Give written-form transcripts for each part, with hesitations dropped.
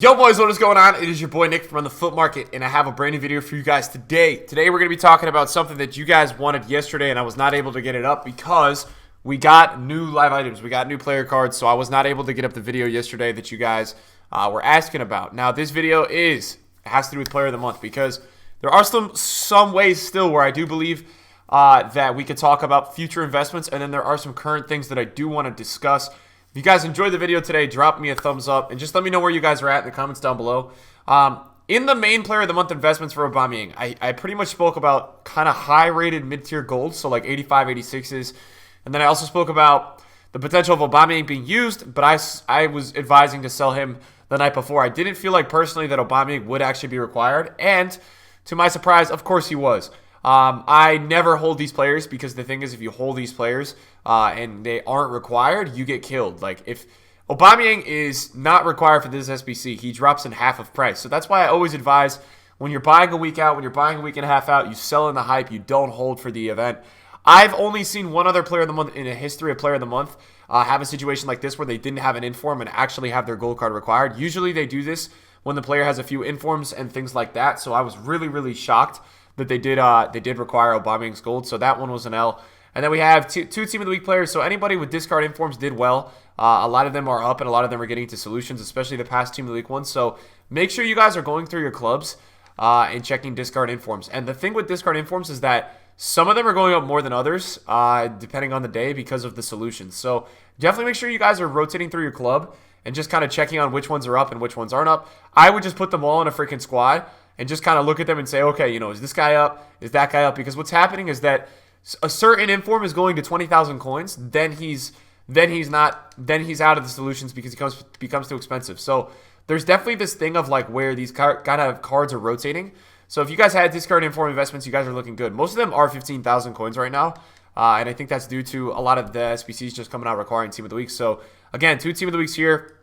Yo boys, what is going on? It is your boy Nick from the Foot Market, and I have a brand new video for you guys today. Today we're going to be talking about something that you guys wanted yesterday, and I was not able to get it up because we got new live items. We got new player cards, so I was not able to get up the video yesterday that you guys were asking about. Now this video has to do with Player of the Month because there are some ways still where I do believe that we could talk about future investments, and then there are some current things that I do want to discuss. If you guys enjoyed the video today, drop me a thumbs up and just let me know where you guys are at in the comments down below. In the main Player of the Month investments for Aubameyang, I pretty much spoke about kind of high-rated mid-tier golds, so like 85, 86s. And then I also spoke about the potential of Aubameyang being used, but I was advising to sell him the night before. I didn't feel like personally that Aubameyang would actually be required, and to my surprise, of course he was. I never hold these players because the thing is, if you hold these players and they aren't required, you get killed. Like, if Aubameyang is not required for this SBC, he drops in half of price. So that's why I always advise when you're buying a week out, when you're buying a week and a half out, you sell in the hype, you don't hold for the event. I've only seen one other Player of the Month in a history of Player of the Month have a situation like this where they didn't have an inform and actually have their gold card required. Usually they do this when the player has a few informs and things like that. So I was really, really shocked that they did require Aubameyang's gold, so that one was an L. And then we have two Team of the Week players, so anybody with discard informs did well. A lot of them are up, and a lot of them are getting to solutions, especially the past Team of the Week ones. So make sure you guys are going through your clubs and checking discard informs. And the thing with discard informs is that some of them are going up more than others, depending on the day because of the solutions. So definitely make sure you guys are rotating through your club and just kind of checking on which ones are up and which ones aren't up. I would just put them all in a freaking squad and just kind of look at them and say, okay, you know, is this guy up? Is that guy up? Because what's happening is that a certain inform is going to 20,000 coins, then he's out of the solutions because he becomes too expensive. So there's definitely this thing of like where these kind of cards are rotating. So if you guys had discard inform investments, you guys are looking good. Most of them are 15,000 coins right now, and I think that's due to a lot of the SBCs just coming out requiring Team of the Week. So again, 2 Team of the Weeks here,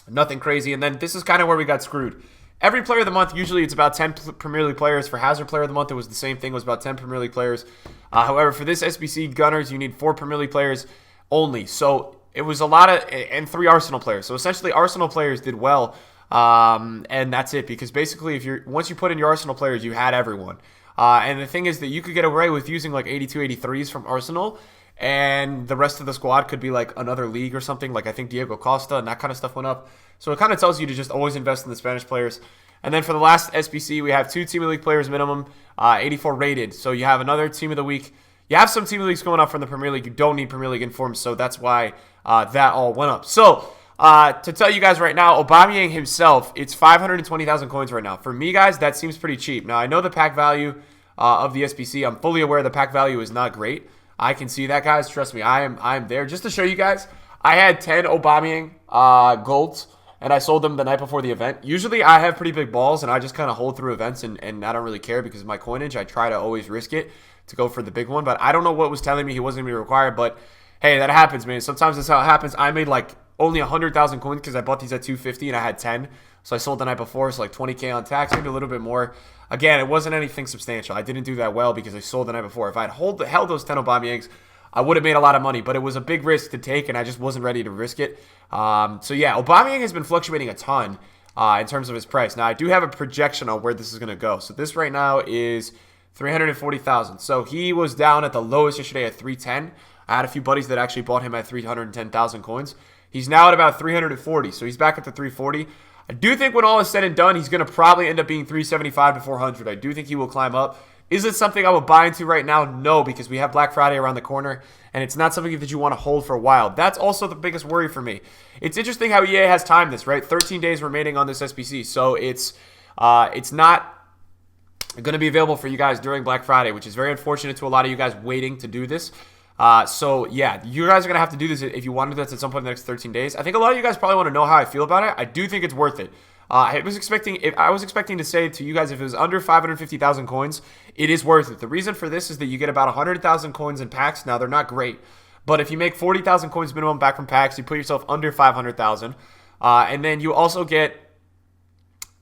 nothing crazy. And then this is kind of where we got screwed. Every Player of the Month, usually it's about 10 Premier League players. For Hazard Player of the Month, it was the same thing. It was about 10 Premier League players. However, for this SBC Gunners, you need 4 Premier League players only. So it was a lot of, and 3 Arsenal players. So essentially, Arsenal players did well, and that's it. Because basically, once you put in your Arsenal players, you had everyone. And the thing is that you could get away with using like 82, 83s from Arsenal, and the rest of the squad could be like another league or something. Like I think Diego Costa and that kind of stuff went up. So it kind of tells you to just always invest in the Spanish players. And then for the last SBC, we have 2 Team of the Week players minimum, 84 rated. So you have another Team of the Week. You have some Team of the Weeks going up from the Premier League. You don't need Premier League informs, so that's why that all went up. So to tell you guys right now, Aubameyang himself, it's 520,000 coins right now. For me, guys, that seems pretty cheap. Now, I know the pack value of the SBC. I'm fully aware the pack value is not great. I can see that, guys. Trust me, I am there. Just to show you guys, I had 10 Aubameyang golds, and I sold them the night before the event. Usually, I have pretty big balls, and I just kind of hold through events, and I don't really care because of my coinage. I try to always risk it to go for the big one, but I don't know what was telling me he wasn't going to be required, but hey, that happens, man. Sometimes that's how it happens. I made like only 100,000 coins because I bought these at 250, and I had 10, so I sold the night before, so like 20K on tax, maybe a little bit more. Again, it wasn't anything substantial. I didn't do that well because I sold the night before. If I had held those 10 Aubameyangs, I would have made a lot of money, but it was a big risk to take, and I just wasn't ready to risk it. So yeah, Aubameyang has been fluctuating a ton in terms of his price. Now, I do have a projection on where this is going to go. So this right now is 340,000. So he was down at the lowest yesterday at 310. I had a few buddies that actually bought him at 310,000 coins. He's now at about 340, so he's back at the 340. I do think when all is said and done, he's going to probably end up being 375 to 400. I do think he will climb up. Is it something I would buy into right now? No, because we have Black Friday around the corner, and it's not something that you want to hold for a while. That's also the biggest worry for me. It's interesting how EA has timed this, right? 13 days remaining on this SBC, so it's not going to be available for you guys during Black Friday, which is very unfortunate to a lot of you guys waiting to do this. So yeah, you guys are going to have to do this if you want to do this at some point in the next 13 days. I think a lot of you guys probably want to know how I feel about it. I do think it's worth it. I was expecting to say to you guys if it was under 550,000 coins, it is worth it. The reason for this is that you get about 100,000 coins in packs. Now, they're not great, but if you make 40,000 coins minimum back from packs, you put yourself under 500,000, and then you also can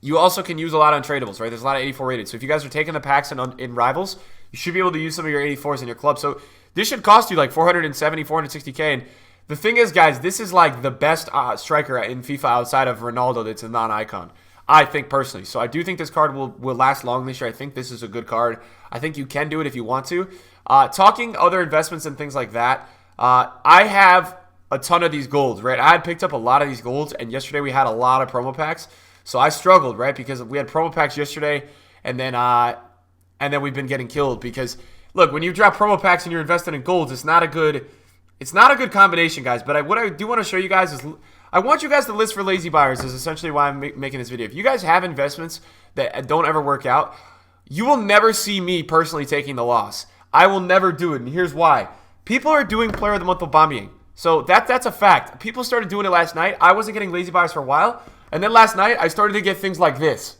use a lot on tradables, right? There's a lot of 84 rated. So if you guys are taking the packs in rivals, you should be able to use some of your 84s in your club. So this should cost you like 470, 460K, and The thing is, guys, this is like the best striker in FIFA outside of Ronaldo that's a non-icon. I think personally. So I do think this card will last long this year. I think this is a good card. I think you can do it if you want to. Talking other investments and things like that, I have a ton of these golds, right? I had picked up a lot of these golds, and yesterday we had a lot of promo packs. So I struggled, right? Because we had promo packs yesterday, and then we've been getting killed because, look, when you drop promo packs and you're invested in golds, it's not a good combination, guys. But what I do want to show you guys is I want you guys to list for lazy buyers is essentially why I'm making this video. If you guys have investments that don't ever work out, you will never see me personally taking the loss. I will never do it, and here's why. People are doing Player of the Month AUBAMEYANG. So that's a fact. People started doing it last night. I wasn't getting lazy buyers for a while, and then last night I started to get things like this.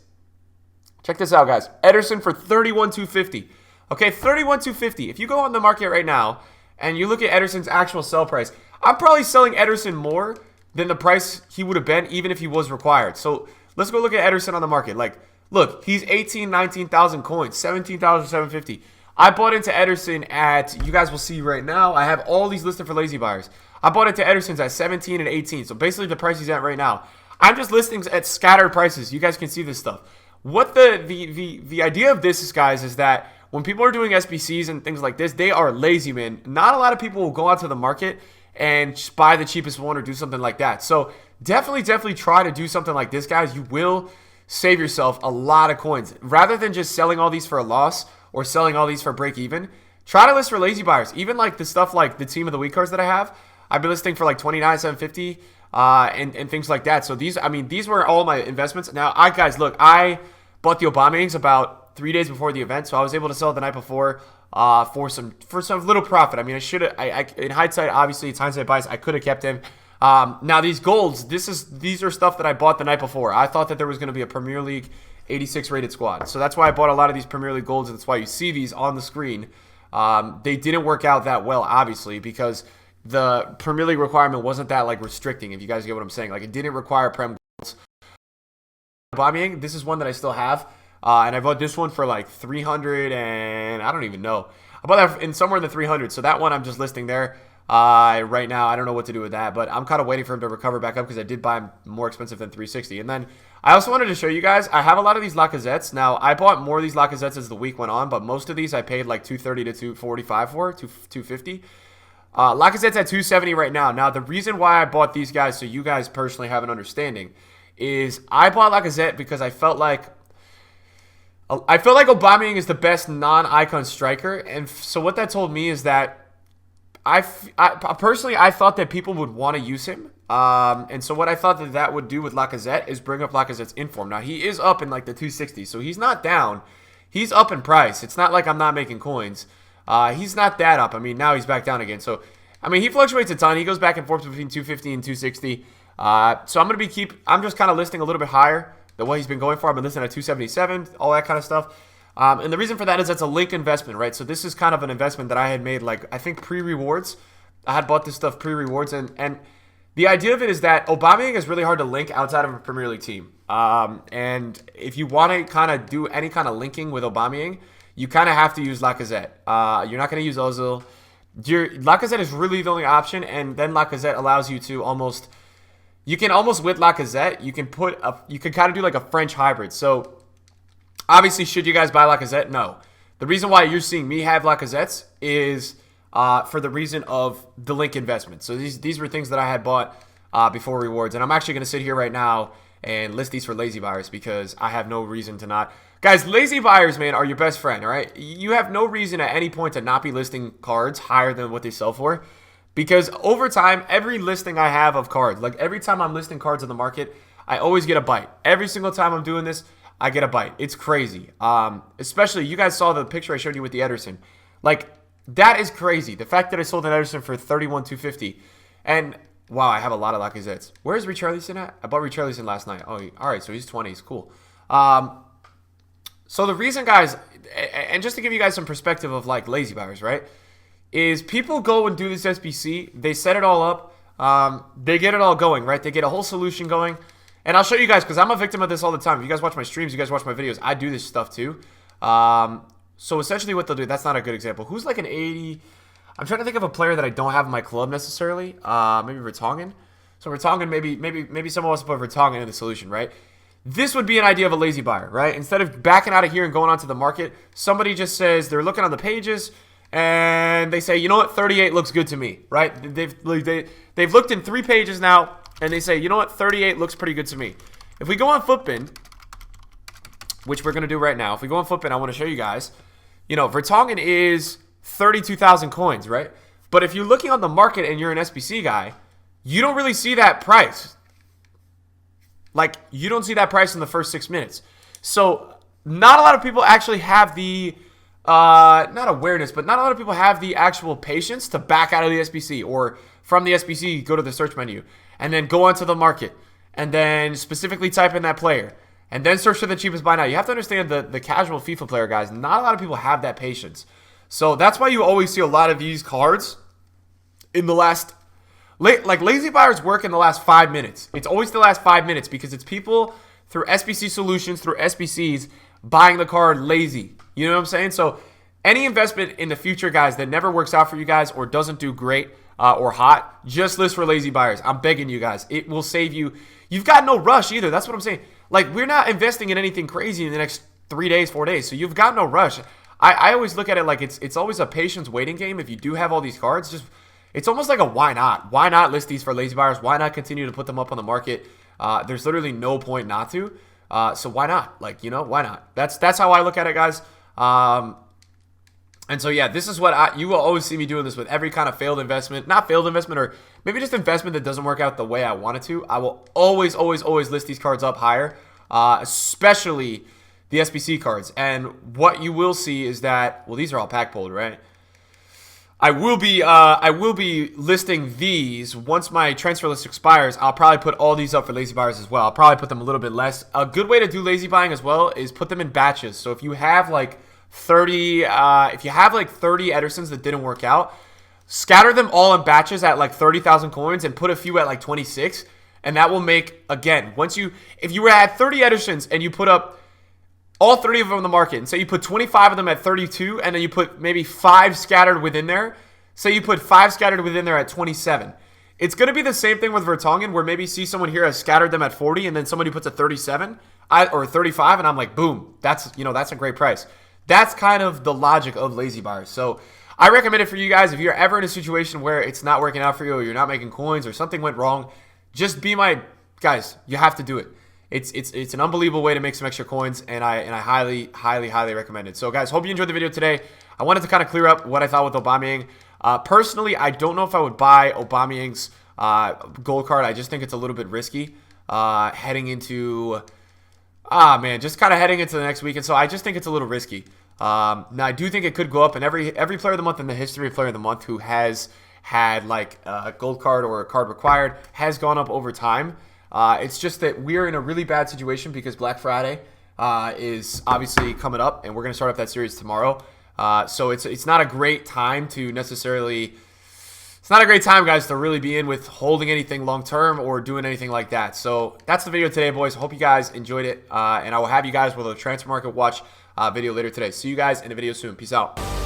Check this out, guys. Ederson for 31,250. Okay, 31,250. If you go on the market right now and you look at Ederson's actual sell price, I'm probably selling Ederson more than the price he would have been even if he was required. So let's go look at Ederson on the market. Like, look, he's 18, 19,000 coins, 17,750. I bought into Ederson at, you guys will see right now, I have all these listed for lazy buyers. I bought into Ederson's at 17 and 18. So basically the price he's at right now. I'm just listing at scattered prices. You guys can see this stuff. What the idea of this is, guys, is that when people are doing SBCs and things like this, they are lazy, man. Not a lot of people will go out to the market and just buy the cheapest one or do something like that. So definitely try to do something like this, guys. You will save yourself a lot of coins. Rather than just selling all these for a loss or selling all these for break even, try to list for lazy buyers. Even like the stuff like the Team of the Week cards that I have, I've been listing for like 29,750 and things like that. So these were all my investments. Now, guys, look, I bought the AUBAMEYANGs about 3 days before the event, so I was able to sell it the night before for some little profit. I mean, I should have. In hindsight, obviously, it's hindsight bias. I could have kept him. Now these golds, these are stuff that I bought the night before. I thought that there was going to be a Premier League 86 rated squad, so that's why I bought a lot of these Premier League golds, and that's why you see these on the screen. They didn't work out that well, obviously, because the Premier League requirement wasn't that like restricting. If you guys get what I'm saying, like it didn't require Prem golds. AUBAMEYANG, this is one that I still have, and I bought this one for like 300, and I don't even know. I bought that in somewhere in the 300s, so that one I'm just listing there. Right now, I don't know what to do with that, but I'm kind of waiting for him to recover back up because I did buy him more expensive than 360. And then I also wanted to show you guys, I have a lot of these Lacazettes. Now, I bought more of these Lacazettes as the week went on, but most of these I paid like 230 to 245 for, 250. Lacazette's at 270 right now. Now, the reason why I bought these guys, so you guys personally have an understanding, is I bought Lacazette because I felt like AUBAMEYANG is the best non-icon striker, and so what that told me is that I personally thought that people would want to use him, and so what I thought that would do with Lacazette is bring up Lacazette's inform. Now he is up in like the 260, so he's not down. He's up in price. It's not like I'm not making coins. He's not that up. I mean, now he's back down again. So I mean, he fluctuates a ton. He goes back and forth between 250 and 260. So I'm just kind of listing a little bit higher than what he's been going for. I've been listing at 277, all that kind of stuff. And the reason for that is that's a link investment, right? So this is kind of an investment that I had made, like, I think pre-rewards. I had bought this stuff pre-rewards, and the idea of it is that AUBAMEYANG is really hard to link outside of a Premier League team. And if you want to kind of do any kind of linking with AUBAMEYANG, you kind of have to use Lacazette. You're not going to use Ozil. Lacazette is really the only option, and then Lacazette allows you to almost, you can almost with Lacazette, you can kind of do like a French hybrid. So obviously, should you guys buy Lacazette? No. The reason why you're seeing me have Lacazettes is for the reason of the link investment. So these were things that I had bought before rewards, and I'm actually going to sit here right now and list these for lazy buyers because I have no reason to not. Guys, lazy buyers, man, are your best friend, all right? You have no reason at any point to not be listing cards higher than what they sell for, because over time, every listing I have of cards, like every time I'm listing cards on the market, I always get a bite. Every single time I'm doing this, I get a bite. It's crazy. Especially, you guys saw the picture I showed you with the Ederson. Like, that is crazy. The fact that I sold an Ederson for 31,250, and wow, I have a lot of Lacazettes. Where's Richarlison at? I bought Richarlison last night. Oh, all right, so he's 20s. Cool. So the reason, guys, and just to give you guys some perspective of like lazy buyers, right, is people go and do this SBC. They set it all up. They get it all going, right? They get a whole solution going. And I'll show you guys because I'm a victim of this all the time. If you guys watch my streams, you guys watch my videos, I do this stuff too. So essentially what they'll do, that's not a good example. Who's like an 80? I'm trying to think of a player that I don't have in my club necessarily. Maybe Vertonghen. So Vertonghen, maybe someone wants to put Vertonghen in the solution, right? This would be an idea of a lazy buyer, right? Instead of backing out of here and going onto the market, somebody just says they're looking on the pages and they say, you know what, 38 looks good to me, right? They've looked in 3 pages now and they say, you know what, 38 looks pretty good to me. If we go on Footbin, which we're going to do right now, if we go on Footbin, I want to show you guys, you know, Vertonghen is 32,000 coins, right? But if you're looking on the market and you're an SBC guy, you don't really see that price. Like, you don't see that price in the first 6 minutes. So, not a lot of people actually have the, not awareness, but not a lot of people have the actual patience to back out of the SBC, or from the SBC, go to the search menu, and then go onto the market, and then specifically type in that player, and then search for the cheapest buy now. You have to understand the casual FIFA player, guys, not a lot of people have that patience. So, that's why you always see a lot of these cards in the last... Like, lazy buyers work in the last 5 minutes. It's always the last 5 minutes because it's people through SBC solutions, through SBCs, buying the card lazy. You know what I'm saying? So, any investment in the future, guys, that never works out for you guys or doesn't do great or hot, just list for lazy buyers. I'm begging you guys. It will save you. You've got no rush either. That's what I'm saying. Like, we're not investing in anything crazy in the next 3 days, 4 days. So, you've got no rush. I always look at it like it's always a patience waiting game. If you do have all these cards, just... It's almost like a why not? Why not list these for lazy buyers? Why not continue to put them up on the market? There's literally no point not to. So why not? Like, you know, why not? That's how I look at it, guys. And so, yeah, this is what you will always see me doing this with every kind of failed investment. Not failed investment, or maybe just investment that doesn't work out the way I want it to. I will always, always, always list these cards up higher, especially the SBC cards. And what you will see is that, well, these are all pack pulled, right? I will be listing these once my transfer list expires. I'll probably put all these up for lazy buyers as well. I'll probably put them a little bit less. A good way to do lazy buying as well is put them in batches. So if you have like 30 Edersons that didn't work out, scatter them all in batches at like 30,000 coins and put a few at like 26, and that will make, again, if you were at 30 Edersons and you put up all 30 of them on the market, and say you put 25 of them at 32, and then you put maybe 5 scattered within there. Say you put 5 scattered within there at 27. It's going to be the same thing with Vertonghen, where maybe see someone here has scattered them at 40, and then somebody puts a 37 or 35, and I'm like, boom, that's a great price. That's kind of the logic of lazy buyers. So I recommend it for you guys. If you're ever in a situation where it's not working out for you, or you're not making coins, or something went wrong, just be my guys. You have to do it. It's an unbelievable way to make some extra coins, and I highly, highly, highly recommend it. So, guys, hope you enjoyed the video today. I wanted to kind of clear up what I thought with Aubameyang. Personally, I don't know if I would buy Aubameyang's gold card. I just think it's a little bit risky heading into just kind of heading into the next week, and so I just think it's a little risky. Now, I do think it could go up, and every player of the month in the history of player of the month who has had like a gold card or a card required has gone up over time. It's just that we're in a really bad situation because Black Friday is obviously coming up, and we're going to start up that series tomorrow. So it's not a great time to necessarily... It's not a great time, guys, to really be in with holding anything long-term or doing anything like that. So that's the video today, boys. I hope you guys enjoyed it, and I will have you guys with a transfer market watch video later today. See you guys in the video soon. Peace out.